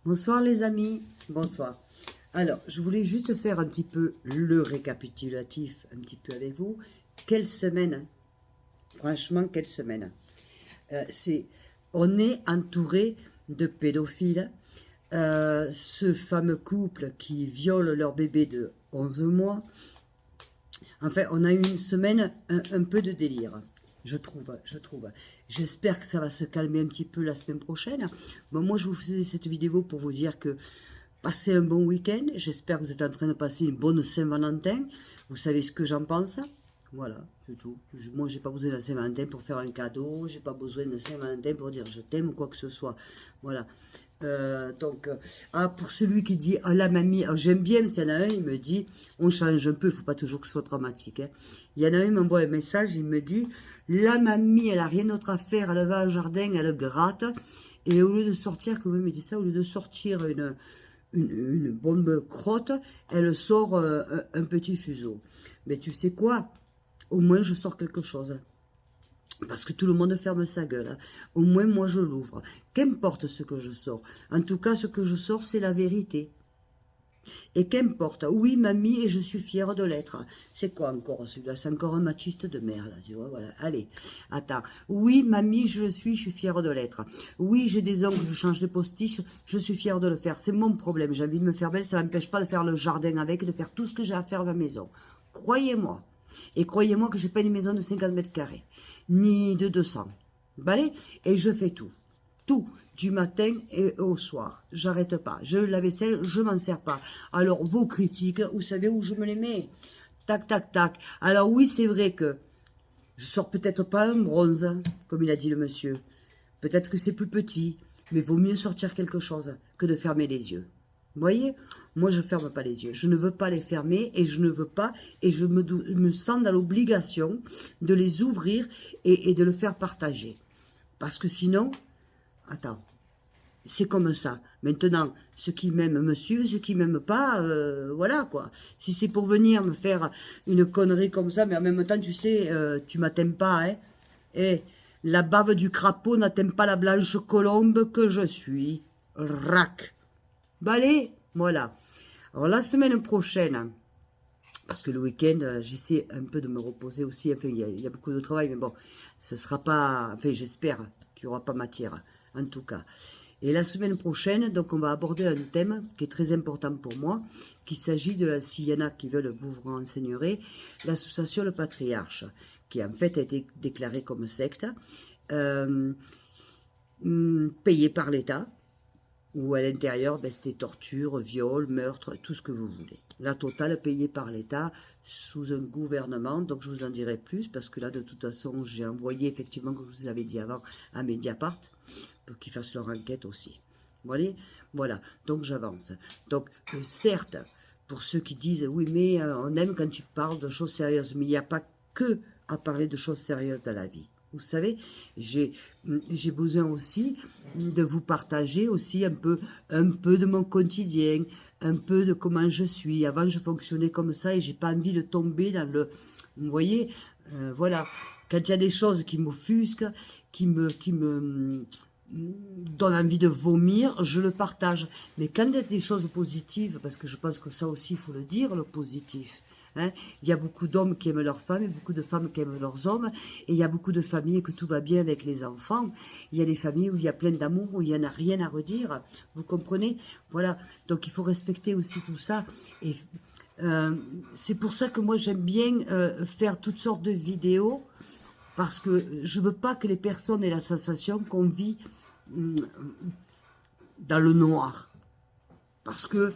Bonsoir les amis, bonsoir. Alors, je voulais juste faire un petit peu le récapitulatif, un petit peu avec vous. Quelle semaine, hein. Franchement, quelle semaine. On est entouré de pédophiles. Ce fameux couple qui viole leur bébé de 11 mois. Enfin, on a eu une semaine un peu de délire. Je trouve. J'espère que ça va se calmer un petit peu la semaine prochaine. Bon, moi, je vous faisais cette vidéo pour vous dire que passez un bon week-end. J'espère que vous êtes en train de passer une bonne Saint-Valentin. Vous savez ce que j'en pense. Voilà, c'est tout. Moi, j'ai pas besoin de Saint-Valentin pour faire un cadeau. J'ai pas besoin de Saint-Valentin pour dire je t'aime ou quoi que ce soit. Voilà. Pour celui qui dit ah la mamie, j'aime bien, s'il y en a un, il me dit on change un peu, il faut pas toujours que ce soit dramatique. Hein. Il y en a un, il m'envoie un message, il me dit la mamie, elle a rien d'autre à faire, elle va au jardin, elle gratte, et au lieu de sortir, comme il me dit ça, au lieu de sortir une bombe crotte, elle sort un petit fuseau. Mais tu sais quoi? Au moins je sors quelque chose. Parce que tout le monde ferme sa gueule. Hein. Au moins, moi, je l'ouvre. Qu'importe ce que je sors. En tout cas, ce que je sors, c'est la vérité. Et qu'importe. Oui, mamie, et je suis fière de l'être. C'est quoi encore celui-là? C'est encore un machiste de merde. Tu vois, voilà. Allez, attends. Oui, mamie, je suis fière de l'être. Oui, j'ai des ongles, je change de postiche, je suis fière de le faire. C'est mon problème. J'ai envie de me faire belle, ça ne m'empêche pas de faire le jardin avec, de faire tout ce que j'ai à faire à la maison. Croyez-moi. Et croyez-moi que je n'ai pas une maison de 50 mètres carrés, ni de 200. Balai, et je fais tout. Tout, du matin et au soir. J'arrête pas. La vaisselle, je m'en sers pas. Alors, vos critiques, vous savez où je me les mets? Tac, tac, tac. Alors oui, c'est vrai que je sors peut-être pas un bronze, comme il a dit le monsieur. Peut-être que c'est plus petit, mais vaut mieux sortir quelque chose que de fermer les yeux. Vous voyez? Moi, je ne ferme pas les yeux. Je ne veux pas les fermer et je ne veux pas, et je me sens dans l'obligation de les ouvrir et de le faire partager. Parce que sinon, attends, c'est comme ça. Maintenant, ceux qui m'aiment me suivent, ceux qui m'aiment pas, voilà quoi. Si c'est pour venir me faire une connerie comme ça, mais en même temps, tu sais, tu m'attends pas, hein. Et la bave du crapaud n'atteint pas la blanche colombe que je suis. Rac. Balai, voilà. Alors la semaine prochaine, parce que le week-end, j'essaie un peu de me reposer aussi. Enfin, il y a beaucoup de travail, mais bon, ce sera pas. Enfin, j'espère qu'il n'y aura pas matière, en tout cas. Et la semaine prochaine, donc, on va aborder un thème qui est très important pour moi, qu'il s'agit de, s'il y en a qui veulent, vous vous renseignerez, l'association Le Patriarche, qui en fait a été déclarée comme secte, payée par l'État, où à l'intérieur, ben, c'était torture, viol, meurtre, tout ce que vous voulez. La totale payée par l'État sous un gouvernement, donc je vous en dirai plus, parce que là, de toute façon, j'ai envoyé, effectivement, comme je vous avais dit avant, à Mediapart, pour qu'ils fassent leur enquête aussi. Vous voyez? Voilà, donc j'avance. Donc, certes, pour ceux qui disent, oui, mais on aime quand tu parles de choses sérieuses, mais il n'y a pas que à parler de choses sérieuses dans la vie. Vous savez, j'ai besoin aussi de vous partager aussi un peu de mon quotidien, un peu de comment je suis. Avant, je fonctionnais comme ça et j'ai pas envie de tomber dans le... Vous voyez, voilà. Quand il y a des choses qui m'offusquent, qui me donnent envie de vomir, je le partage. Mais quand il y a des choses positives, parce que je pense que ça aussi, il faut le dire, le positif. Hein. Il y a beaucoup d'hommes qui aiment leurs femmes et beaucoup de femmes qui aiment leurs hommes. Et il y a beaucoup de familles que tout va bien avec les enfants. Il y a des familles où il y a plein d'amour, où il n'y en a rien à redire. Vous comprenez? Voilà. Donc il faut respecter aussi tout ça. Et c'est pour ça que moi j'aime bien faire toutes sortes de vidéos. Parce que je veux pas que les personnes aient la sensation qu'on vit dans le noir. Parce que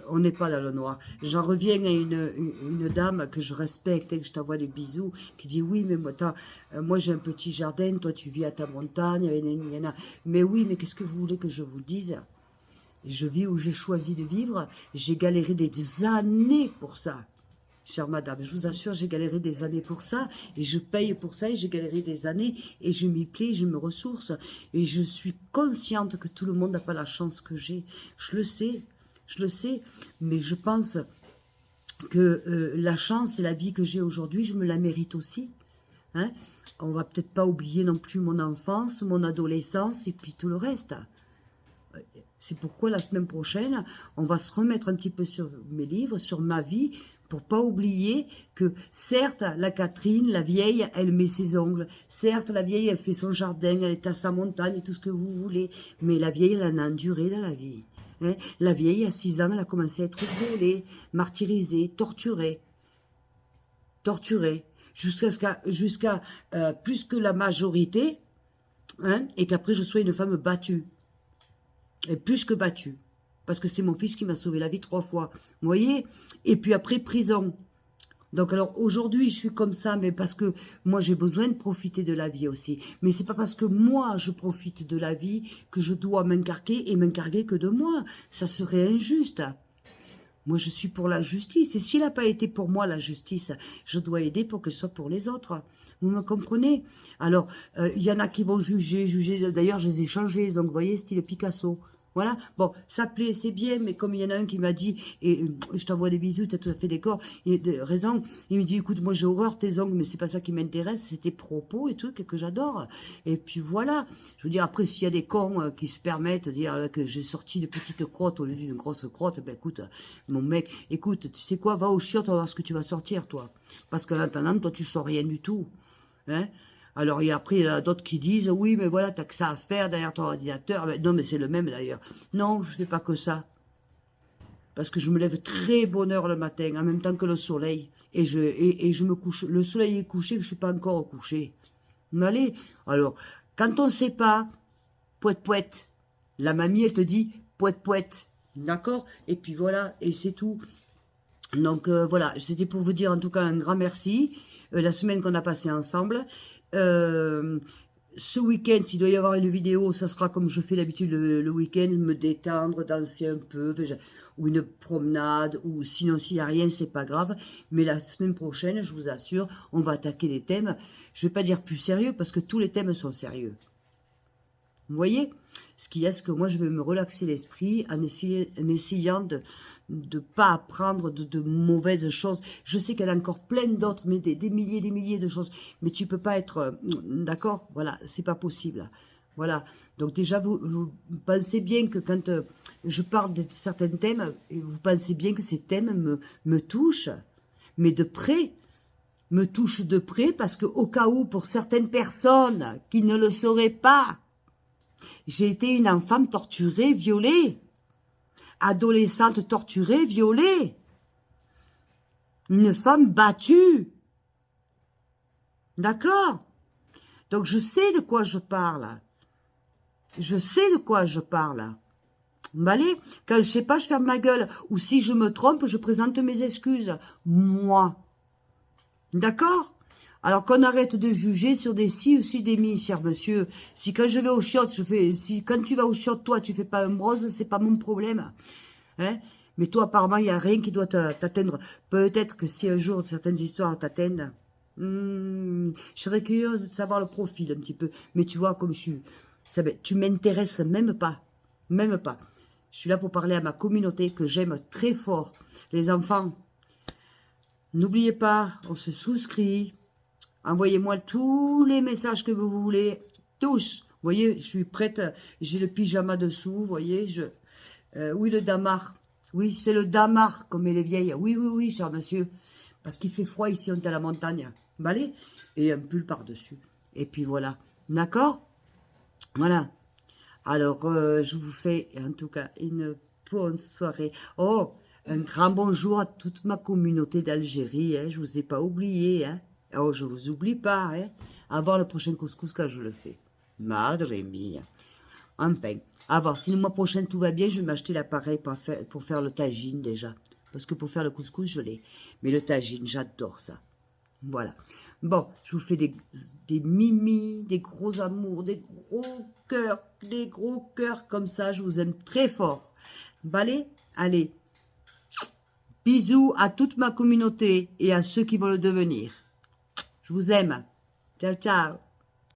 on n'est pas dans le noir. J'en reviens à une dame que je respecte et que je t'envoie des bisous, qui dit oui, mais moi j'ai un petit jardin, toi tu vis à ta montagne, mais oui, mais qu'est-ce que vous voulez que je vous dise? Je vis où j'ai choisi de vivre, j'ai galéré des années pour ça. Chère madame, je vous assure, j'ai galéré des années pour ça, et je paye pour ça, et j'ai galéré des années, et je m'y plais, je me ressource, et je suis consciente que tout le monde n'a pas la chance que j'ai. Je le sais, mais je pense que la chance et la vie que j'ai aujourd'hui, je me la mérite aussi. Hein? On va peut-être pas oublier non plus mon enfance, mon adolescence, et puis tout le reste. C'est pourquoi la semaine prochaine, on va se remettre un petit peu sur mes livres, sur ma vie, pour pas oublier que, certes, la Catherine, la vieille, elle met ses ongles. Certes, la vieille, elle fait son jardin, elle est à sa montagne, tout ce que vous voulez. Mais la vieille, elle en a enduré dans la vie. Hein. La vieille, à 6 ans, elle a commencé à être violée, martyrisée, torturée. Torturée. Jusqu'à plus que la majorité, hein, et qu'après, je sois une femme battue. Et plus que battue. Parce que c'est mon fils qui m'a sauvé la vie 3 fois. Vous voyez? Et puis après, prison. Donc alors aujourd'hui, je suis comme ça, mais parce que moi, j'ai besoin de profiter de la vie aussi. Mais c'est pas parce que moi, je profite de la vie que je dois m'encarguer et m'encarguer que de moi. Ça serait injuste. Moi, je suis pour la justice. Et s'il n'a pas été pour moi, la justice, je dois aider pour qu'elle soit pour les autres. Vous me comprenez? Alors, il y en a qui vont juger. D'ailleurs, je les ai changés, donc vous voyez, style Picasso. Voilà, bon, ça plaît, c'est bien, mais comme il y en a un qui m'a dit, et je t'envoie des bisous, tu as tout à fait raison, il me dit, écoute, moi j'ai horreur tes ongles, mais c'est pas ça qui m'intéresse, c'est tes propos et tout, que j'adore. Et puis voilà, je veux dire, après, s'il y a des cons qui se permettent de dire que j'ai sorti une petite crotte au lieu d'une grosse crotte, ben écoute, mon mec, écoute, tu sais quoi, va au chiottes, on va voir ce que tu vas sortir, toi. Parce qu'en attendant, toi, tu sors rien du tout. Hein? Alors, après, il y en a d'autres qui disent, oui, mais voilà, t'as que ça à faire derrière ton ordinateur. Ben, non, mais c'est le même d'ailleurs. Non, je fais pas que ça. Parce que je me lève très bonne heure le matin, en même temps que le soleil. Et je me couche. Le soleil est couché, je ne suis pas encore couché. Allez. Alors, quand on ne sait pas, poète, poète. La mamie, elle te dit, poète, poète. D'accord? Et puis voilà, et c'est tout. Donc voilà, c'était pour vous dire en tout cas un grand merci. La semaine qu'on a passée ensemble. Ce week-end, s'il doit y avoir une vidéo, ça sera comme je fais d'habitude le week-end, me détendre, danser un peu, ou une promenade, ou sinon s'il n'y a rien, c'est pas grave. Mais la semaine prochaine, je vous assure, on va attaquer des thèmes, je vais pas dire plus sérieux, parce que tous les thèmes sont sérieux. Vous voyez? Ce qu'il y a, c'est que moi, je vais me relaxer l'esprit en essayant de pas apprendre de mauvaises choses. Je sais qu'elle a encore plein d'autres, mais des milliers de choses. Mais tu peux pas être... d'accord? Voilà, c'est pas possible. Voilà. Donc déjà, vous pensez bien que quand je parle de certains thèmes, vous pensez bien que ces thèmes me touchent, mais de près. Me touchent de près parce que au cas où, pour certaines personnes qui ne le sauraient pas, j'ai été une enfant torturée, violée. Adolescente torturée, violée. Une femme battue. D'accord? Donc je sais de quoi je parle. Je sais de quoi je parle. Allez, quand je sais pas, je ferme ma gueule. Ou si je me trompe, je présente mes excuses. Moi. D'accord? Alors qu'on arrête de juger sur des si ou si des mi, cher monsieur. Si quand je vais au chiottes, si quand tu vas au chiottes, toi, tu fais pas un brose, c'est pas mon problème. Hein? Mais toi, apparemment, il n'y a rien qui doit t'atteindre. Peut-être que si un jour certaines histoires t'atteignent, je serais curieuse de savoir le profil un petit peu. Mais tu vois, comme je suis, tu m'intéresses même pas. Même pas. Je suis là pour parler à ma communauté que j'aime très fort. Les enfants, n'oubliez pas, on se souscrit. Envoyez-moi tous les messages que vous voulez. Tous. Vous voyez, je suis prête. J'ai le pyjama dessous. Vous voyez, oui, le damar. Oui, c'est le damar, comme les vieilles. Oui, oui, oui, cher monsieur. Parce qu'il fait froid ici, on est à la montagne. Allez, et un pull par-dessus. Et puis voilà. D'accord? Voilà. Alors, je vous fais, en tout cas, une bonne soirée. Oh, un grand bonjour à toute ma communauté d'Algérie. Hein. Je vous ai pas oublié. Hein. Oh, je vous oublie pas. Hein. À voir le prochain couscous quand je le fais. Madre mia. Enfin, à voir. Si le mois prochain tout va bien, je vais m'acheter l'appareil pour faire le tagine déjà. Parce que pour faire le couscous, je l'ai. Mais le tagine, j'adore ça. Voilà. Bon, je vous fais des mimis, des gros amours, des gros cœurs comme ça. Je vous aime très fort. Allez. Bisous à toute ma communauté et à ceux qui vont le devenir. Je vous aime. Ciao, ciao.